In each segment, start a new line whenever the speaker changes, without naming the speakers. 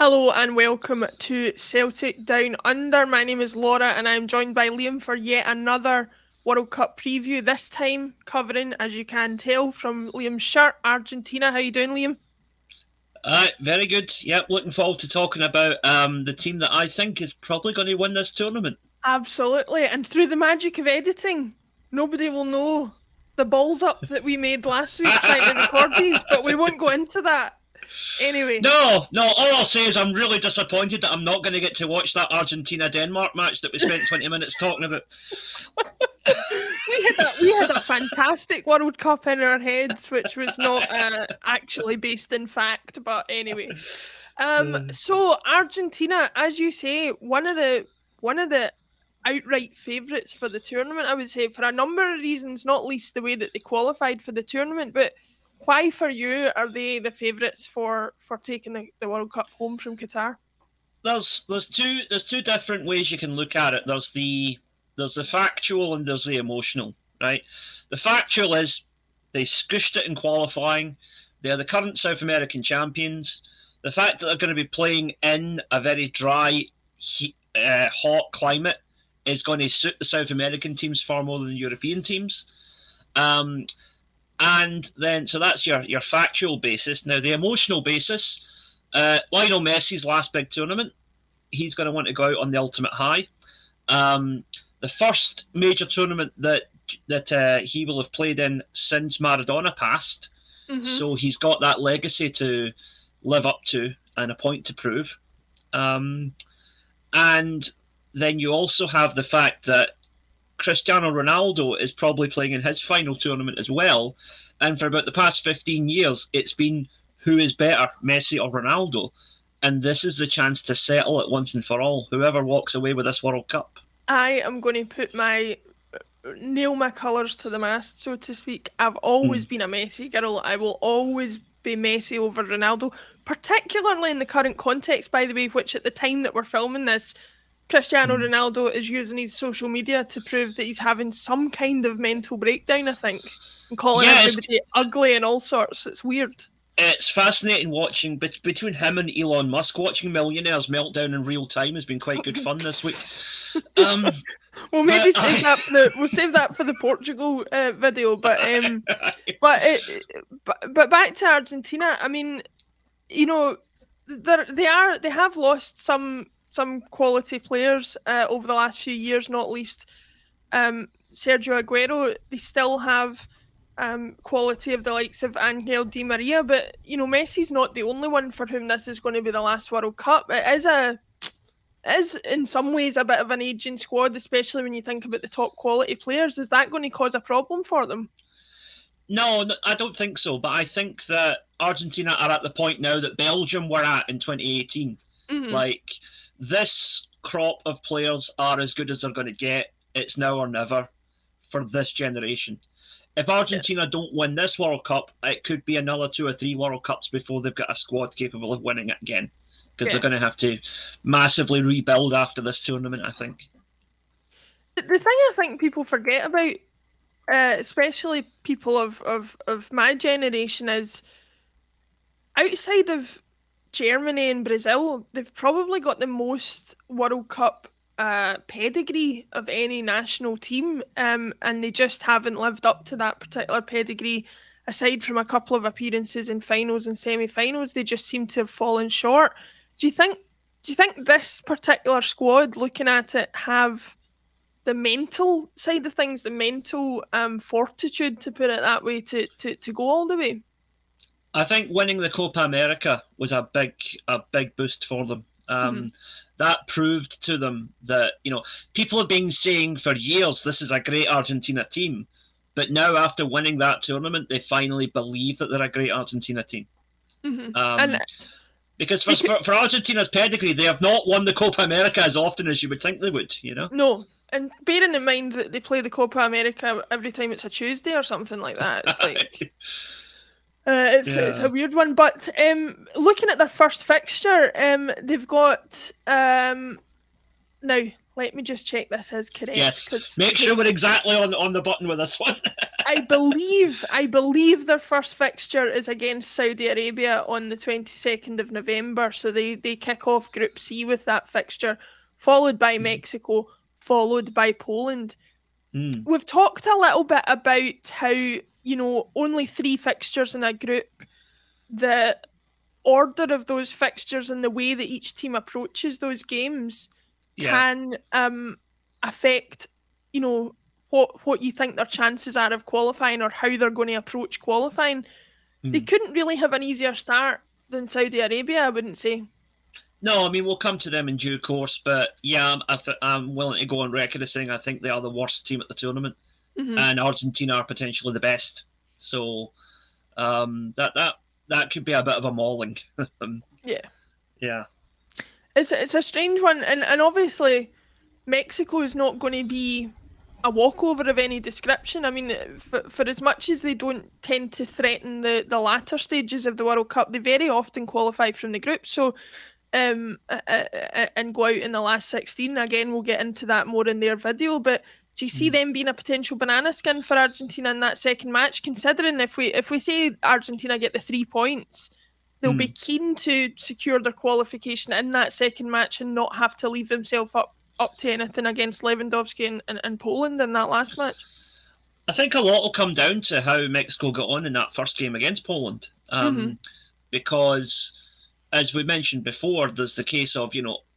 Hello and welcome to Celtic Down Under. My name is Laura and I'm joined by Liam for yet another World Cup preview. This time covering, as you can tell from Liam's shirt, Argentina. How you doing, Liam?
Very good. Yep, looking forward to talking about the team that I think is probably going to win this tournament.
Absolutely. And through the magic of editing, nobody will know the balls up that we made last week trying to record these, but we won't go into that. Anyway,
No. All I'll say is I'm really disappointed that I'm not going to get to watch that Argentina-Denmark match that we spent 20 minutes talking about.
we had a fantastic World Cup in our heads, which was not actually based in fact. But anyway, so Argentina, as you say, one of the outright favourites for the tournament. I would say for a number of reasons, not least the way that they qualified for the tournament. But why, for you, are they the favourites for taking the World Cup home from Qatar?
There's two different ways you can look at it. There's the factual and there's the emotional, right? The factual is they squished it in qualifying. They're the current South American champions. The fact that they're going to be playing in a very dry, hot climate is going to suit the South American teams far more than the European teams. Um, and then, so that's your factual basis. Now, the emotional basis, Lionel Messi's last big tournament, he's going to want to go out on the ultimate high. The first major tournament that he will have played in since Maradona passed, so he's got that legacy to live up to and a point to prove. And then you also have the fact that Cristiano Ronaldo is probably playing in his final tournament as well. And for about the past 15 years, it's been who is better, Messi or Ronaldo. And this is the chance to settle it once and for all, whoever walks away with this World Cup.
I am going to nail my colours to the mast, so to speak. I've always been a Messi girl. I will always be Messi over Ronaldo, particularly in the current context, by the way, which at the time that we're filming this, Cristiano Ronaldo is using his social media to prove that he's having some kind of mental breakdown, I think, and calling everybody ugly and all sorts. It's weird.
It's fascinating watching between him and Elon Musk. Watching millionaires meltdown in real time has been quite good fun this week.
We'll maybe save that for the Portugal video. But back to Argentina. I mean, you know, they have lost some quality players over the last few years, not least Sergio Aguero. They still have quality of the likes of Angel Di Maria, but you know, Messi's not the only one for whom this is going to be the last World Cup. It is in some ways a bit of an aging squad, especially when you think about the top quality players. Is that going to cause a problem for them?
No, I don't think so. But I think that Argentina are at the point now that Belgium were at in 2018. Like, this crop of players are as good as they're going to get. It's now or never for this generation. If Argentina don't win this World Cup, it could be another 2 or 3 World Cups before they've got a squad capable of winning it again. Because they're going to have to massively rebuild after this tournament, I think.
The thing I think people forget about, especially people of my generation, is outside of Germany and Brazil, they've probably got the most World Cup pedigree of any national team, and they just haven't lived up to that particular pedigree. Aside from a couple of appearances in finals and semi-finals, they just seem to have fallen short. Do you think this particular squad, looking at it, have the mental side of things, the mental fortitude, to put it that way, to go all the way?
I think winning the Copa America was a big boost for them. That proved to them that, you know, people have been saying for years this is a great Argentina team, but now after winning that tournament, they finally believe that they're a great Argentina team. Because for Argentina's pedigree, they have not won the Copa America as often as you would think they would, you know?
No. And bearing in mind that they play the Copa America every time it's a Tuesday or something like that, it's like... It's a weird one, but looking at their first fixture, they've got now let me just check this is correct
Yes. Make sure we're exactly on the button with this one.
I believe their first fixture is against Saudi Arabia on the 22nd of November. So they kick off Group C with that fixture, followed by Mexico, followed by Poland.
Mm.
We've talked a little bit about how, only 3 fixtures in a group, the order of those fixtures and the way that each team approaches those games
Yeah.
can affect, what you think their chances are of qualifying or how they're going to approach qualifying. They
Mm.
couldn't really have an easier start than Saudi Arabia, I wouldn't say.
No, I mean we'll come to them in due course, but yeah, I'm willing to go on record as saying I think they are the worst team at the tournament,
Mm-hmm.
and Argentina are potentially the best. So that could be a bit of a mauling.
Yeah,
Yeah.
it's a strange one, and obviously Mexico is not going to be a walkover of any description. I mean, for as much as they don't tend to threaten the latter stages of the World Cup, they very often qualify from the group. So, and go out in the last 16. Again, we'll get into that more in their video. But do you see
Mm.
them being a potential banana skin for Argentina in that second match? Considering if we say Argentina get the 3 points, they'll be
Mm.
keen to secure their qualification in that second match and not have to leave themselves up to anything against Lewandowski and Poland in that last match.
I think a lot will come down to how Mexico got on in that first game against Poland,
Mm-hmm.
because as we mentioned before, there's the case of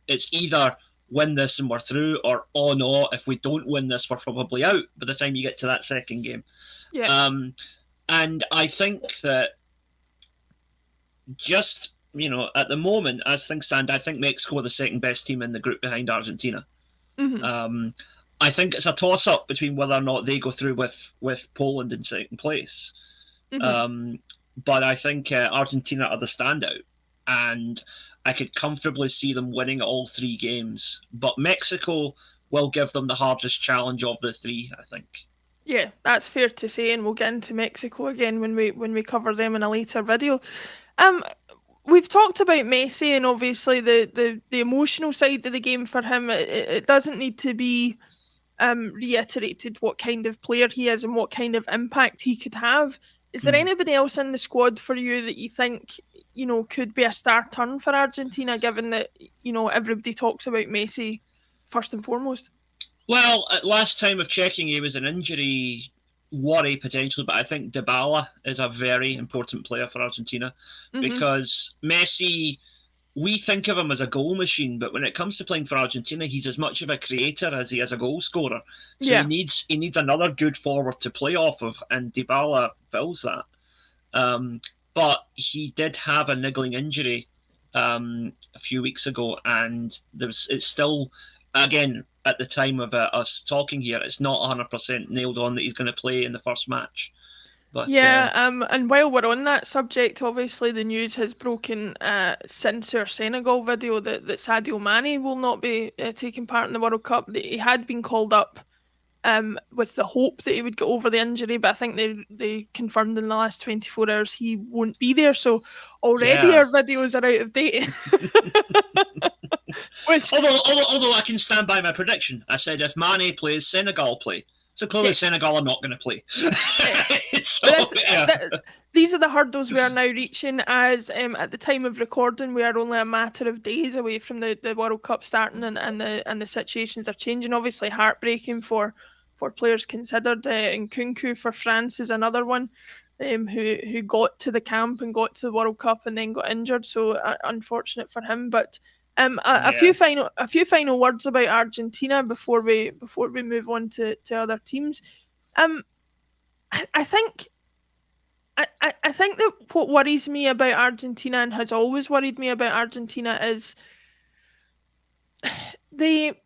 it's either win this and we're through, or oh no, if we don't win this, we're probably out by the time you get to that second game.
Yeah.
And I think that just at the moment, as things stand, I think Mexico are the second best team in the group behind Argentina.
Mm-hmm.
I think it's a toss up between whether or not they go through with Poland in second place.
Mm-hmm.
But I think Argentina are the standout, and I could comfortably see them winning all 3 games. But Mexico will give them the hardest challenge of the 3, I think.
Yeah, that's fair to say, and we'll get into Mexico again when we cover them in a later video. Um, we've talked about Messi and obviously the emotional side of the game for him. It doesn't need to be reiterated what kind of player he is and what kind of impact he could have. Is there
Mm.
anybody else in the squad for you that you think could be a star turn for Argentina, given that everybody talks about Messi first and foremost?
Well, at last time of checking, he was an injury worry potentially, but I think Dybala is a very important player for Argentina
Mm-hmm.
because Messi, we think of him as a goal machine, but when it comes to playing for Argentina, he's as much of a creator as he is a goal scorer. So he
Yeah.
needs another good forward to play off of, and Dybala fills that. Um, but he did have a niggling injury a few weeks ago, and it's still, again, at the time of us talking here, it's not 100% nailed on that he's going to play in the first match. But
Yeah, and while we're on that subject, obviously the news has broken since our Senegal video that Sadio Mane will not be taking part in the World Cup. He had been called up with the hope that he would get over the injury, but I think they confirmed in the last 24 hours he won't be there. So already
yeah.
our videos are out of date. Which
Although I can stand by my prediction, I said if Mane plays, Senegal play. So clearly
yes,
Senegal are not going to play.
yes.
So,
But
yeah.
these are the hurdles we are now reaching. As at the time of recording, we are only a matter of days away from the World Cup starting, and the situations are changing. Obviously, heartbreaking for players considered. And Nkunku for France is another one, who got to the camp and got to the World Cup and then got injured. So unfortunate for him. But a
Yeah.
few final words about Argentina before we move on to other teams. Um, I think I think that what worries me about Argentina and has always worried me about Argentina is they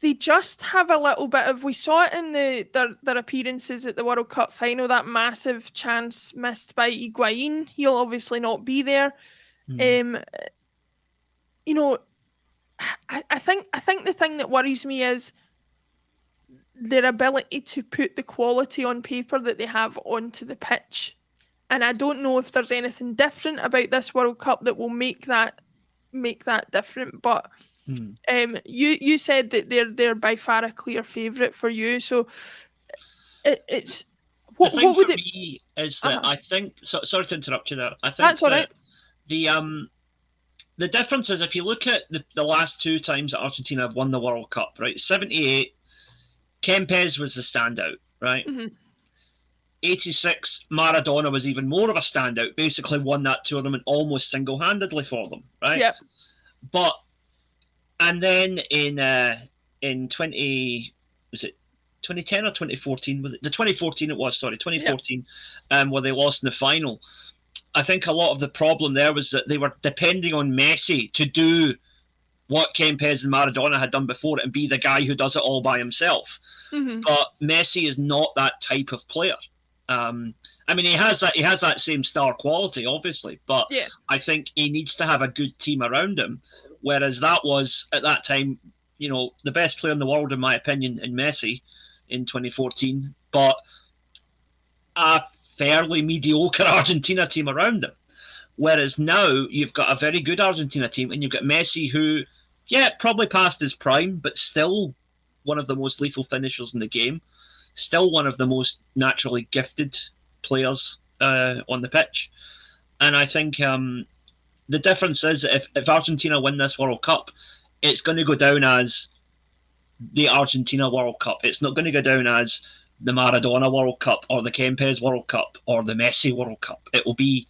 they just have a little bit of, we saw it in their appearances at the World Cup final, that massive chance missed by Higuain. He'll obviously not be there.
Mm.
Um, you know, I think the thing that worries me is their ability to put the quality on paper that they have onto the pitch. And I don't know if there's anything different about this World Cup that will make that different. But
Hmm.
You said that they're by far a clear favourite for you. So it's
The thing
what
for
would it?
me is that
Uh-huh.
I think. Sorry to interrupt you there. I
That's
think
all
that
right.
the difference is if you look at the last two times that Argentina have won the World Cup, right? 78, Kempes was the standout, right?
Hmm.
86, Maradona was even more of a standout, basically won that tournament almost single handedly for them, right?
Yep.
But, and then in 20, was it 2010 or 2014? Was it the 2014 it was, sorry,
Yep.
2014, where they lost in the final. I think a lot of the problem there was that they were depending on Messi to do what Kempes and Maradona had done before and be the guy who does it all by himself.
Hmm.
But Messi is not that type of player. Um, I mean, he has that same star quality, obviously, but
Yeah.
I think he needs to have a good team around him. Whereas that was at that time, the best player in the world, in my opinion, in Messi in 2014, but a fairly mediocre Argentina team around him. Whereas now you've got a very good Argentina team, and you've got Messi, who, yeah, probably past his prime, but still one of the most lethal finishers in the game, still one of the most naturally gifted players on the pitch. And I think the difference is if Argentina win this World Cup, it's going to go down as the Argentina World Cup. It's not going to go down as the Maradona World Cup or the Kempes World Cup or the Messi World Cup. It will be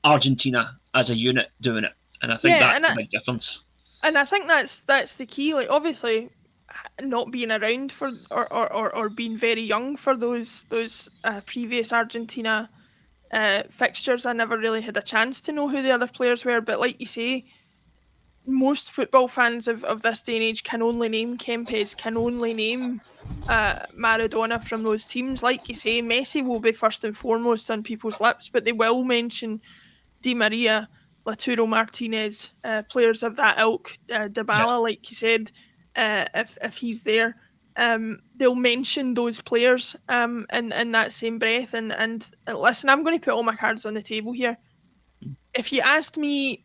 Argentina as a unit doing it, and I think
Yeah,
that's the big difference.
and I think that's the key. Like obviously, not being around for or being very young for those previous Argentina fixtures, I never really had a chance to know who the other players were. But like you say, most football fans of this day and age can only name Kempes, can only name Maradona from those teams. Like you say, Messi will be first and foremost on people's lips, but they will mention Di Maria, Laturo Martinez, players of that ilk,
Yeah.
Dybala, like you said, if he's there. They'll mention those players in that same breath. And listen, I'm going to put all my cards on the table here. If you asked me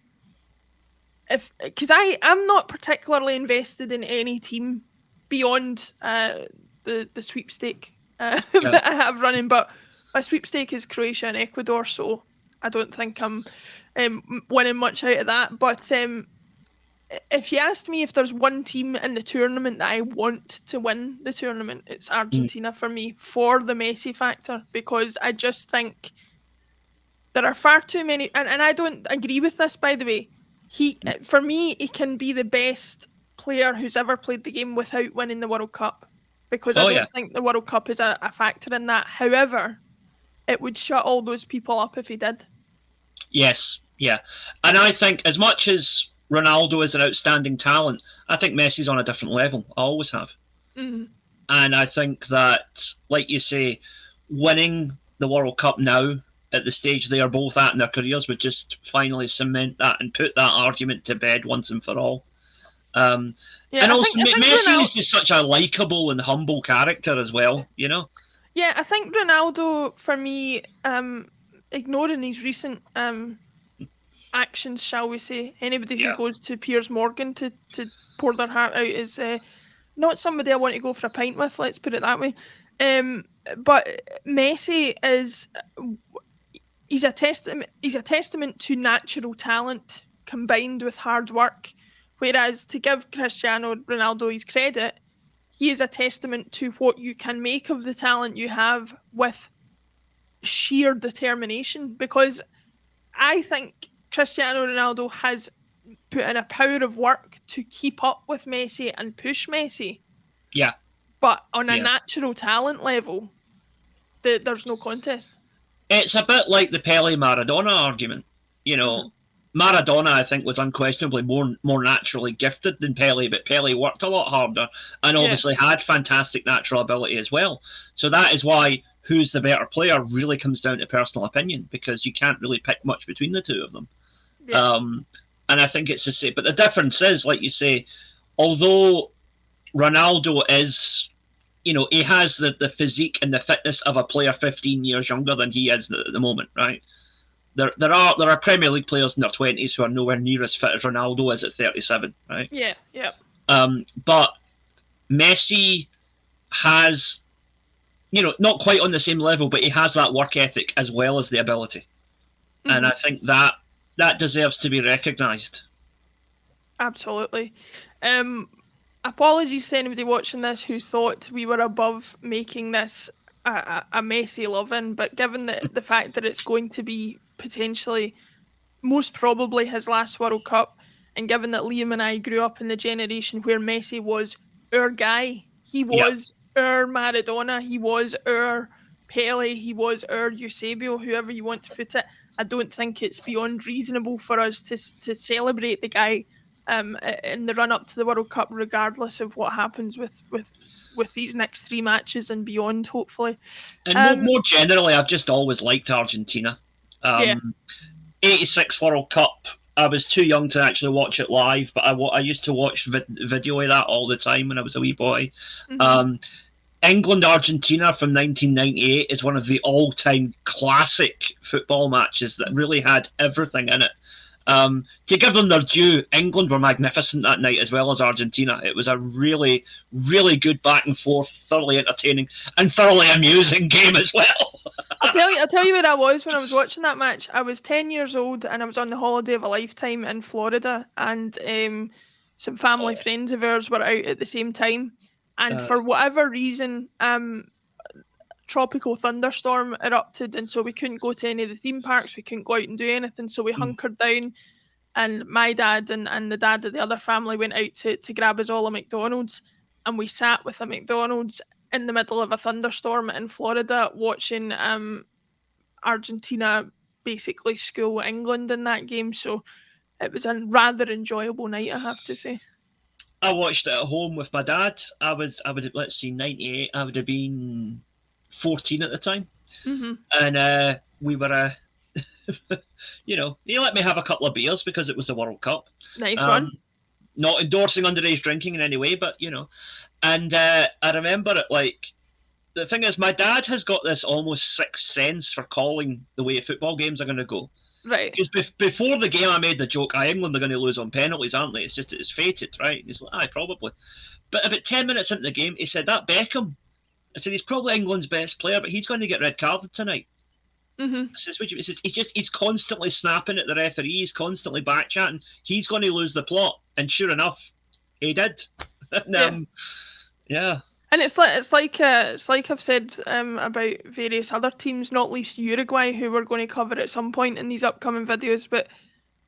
if because I'm not particularly invested in any team beyond the sweepstake
Yeah.
that I have running, but my sweepstake is Croatia and Ecuador, so I don't think I'm winning much out of that. But if you asked me if there's one team in the tournament that I want to win the tournament, it's
Mm.
Argentina for me for the Messi factor because I just think there are far too many, and I don't agree with this, by the way. For me, he can be the best player who's ever played the game without winning the World Cup because I
Oh yeah.
don't think the World Cup is a factor in that. However, it would shut all those people up if he did.
Yes. Yeah. And I think as much as Ronaldo is an outstanding talent, I think Messi's on a different level. I always have.
Mm.
And I think that, like you say, winning the World Cup now at the stage they are both at in their careers would just finally cement that and put that argument to bed once and for all. Um,
Yeah,
and
I
also,
think I think
Messi is
Ronaldo.
just such a likable and humble character as well, you know?
Yeah, I think Ronaldo for me, ignoring his recent actions, shall we say, anybody who
Yeah.
goes to Piers Morgan to pour their heart out is not somebody I want to go for a pint with. Let's put it that way. Um, but Messi is he's a testament. He's a testament to natural talent combined with hard work. Whereas to give Cristiano Ronaldo his credit, he is a testament to what you can make of the talent you have with sheer determination. Because I think Cristiano Ronaldo has put in a power of work to keep up with Messi and push Messi.
Yeah.
But on a
Yeah.
natural talent level, there's no contest.
It's a bit like the Pele Maradona argument. You know,
Mhm.
Maradona, I think, was unquestionably more naturally gifted than Pele, but Pele worked a lot harder and
Yeah,
obviously had fantastic natural ability as well. So that is why who's the better player really comes down to personal opinion because you can't really pick much between the two of them.
yeah,
Um, and I think it's the same. But the difference is, like you say, although Ronaldo is, he has the physique and the fitness of a player 15 years younger than he is at the moment, right? There are Premier League players in their 20s who are nowhere near as fit as Ronaldo is at 37, right?
Yeah, yeah.
But Messi has, not quite on the same level, but he has that work ethic as well as the ability, and I think that deserves to be recognised.
Absolutely. Apologies to anybody watching this who thought we were above making this a messy loving, but given the fact that it's going to be potentially, most probably, his last World Cup, and given that Liam and I grew up in the generation where Messi was our guy, he
Yeah.
was our Maradona, he was our Pele, he was our Eusebio, whoever you want to put it. I don't think it's beyond reasonable for us to celebrate the guy in the run up to the World Cup, regardless of what happens with these next 3 matches and beyond, hopefully.
And more generally, I've just always liked Argentina.
Yeah.
86 World Cup. I was too young to actually watch it live, but I used to watch video of that all the time when I was a wee boy. England Argentina from 1998 is one of the all-time classic football matches that really had everything in it. To give them their due, England were magnificent that night as well as Argentina. It was a really, really good back and forth, thoroughly entertaining and thoroughly amusing game as well.
I'll tell you where I was when I was watching that match. I was 10 years old and I was on the holiday of a lifetime in Florida, and some family friends of ours were out at the same time, and for whatever reason, tropical thunderstorm erupted, and so we couldn't go to any of the theme parks, we couldn't go out and do anything, so we hunkered down, and my dad and the dad of the other family went out to grab us all a McDonald's, and we sat with a McDonald's in the middle of a thunderstorm in Florida watching Argentina basically school England in that game. So it was a rather enjoyable night, I have to say.
I watched it at home with my dad. I would let's see, 98. I would have been 14 at the time, and we were he let me have a couple of beers because it was the World Cup.
Nice one.
Not endorsing underage drinking in any way, but and I remember it like, the thing is, my dad has got this almost sixth sense for calling the way football games are going to go.
Right.
Because before the game, I made the joke, England are going to lose on penalties, aren't they? It's fated, right? He's like, aye, probably. But about 10 minutes into the game, he said, that Beckham, I said, he's probably England's best player, but he's going to get red carded tonight. I said, he says, he's constantly snapping at the referee, he's constantly back-chatting, he's going to lose the plot. And sure enough, he did. And, yeah.
And it's like I've said about various other teams, not least Uruguay, who we're going to cover at some point in these upcoming videos. But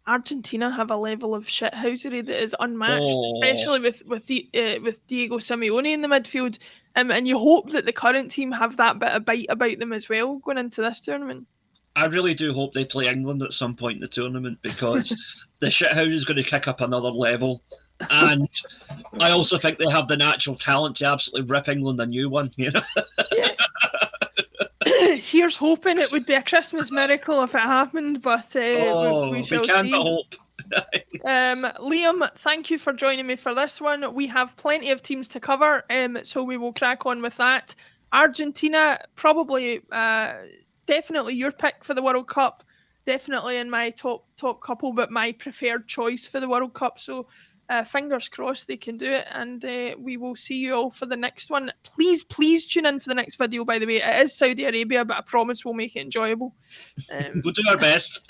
Argentina have a level of shithousery that is unmatched, especially with Diego Simeone in the midfield. And you hope that the current team have that bit of bite about them as well going into this tournament.
I really do hope they play England at some point in the tournament, because the shithouse is going to kick up another level. And I also think they have the natural talent to absolutely rip England a new one. Yeah.
Here's hoping. It would be a Christmas miracle if it happened, but we shall
can
see.
but hope.
Liam, thank you for joining me for this one. We have plenty of teams to cover, so we will crack on with that. Argentina, probably, definitely your pick for the World Cup. Definitely in my top couple, but my preferred choice for the World Cup. So fingers crossed they can do it, and we will see you all for the next one. Please tune in for the next video, by the way. It is Saudi Arabia, but I promise we'll make it enjoyable.
We'll do our best.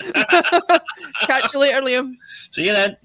Catch you later, Liam.
See you then.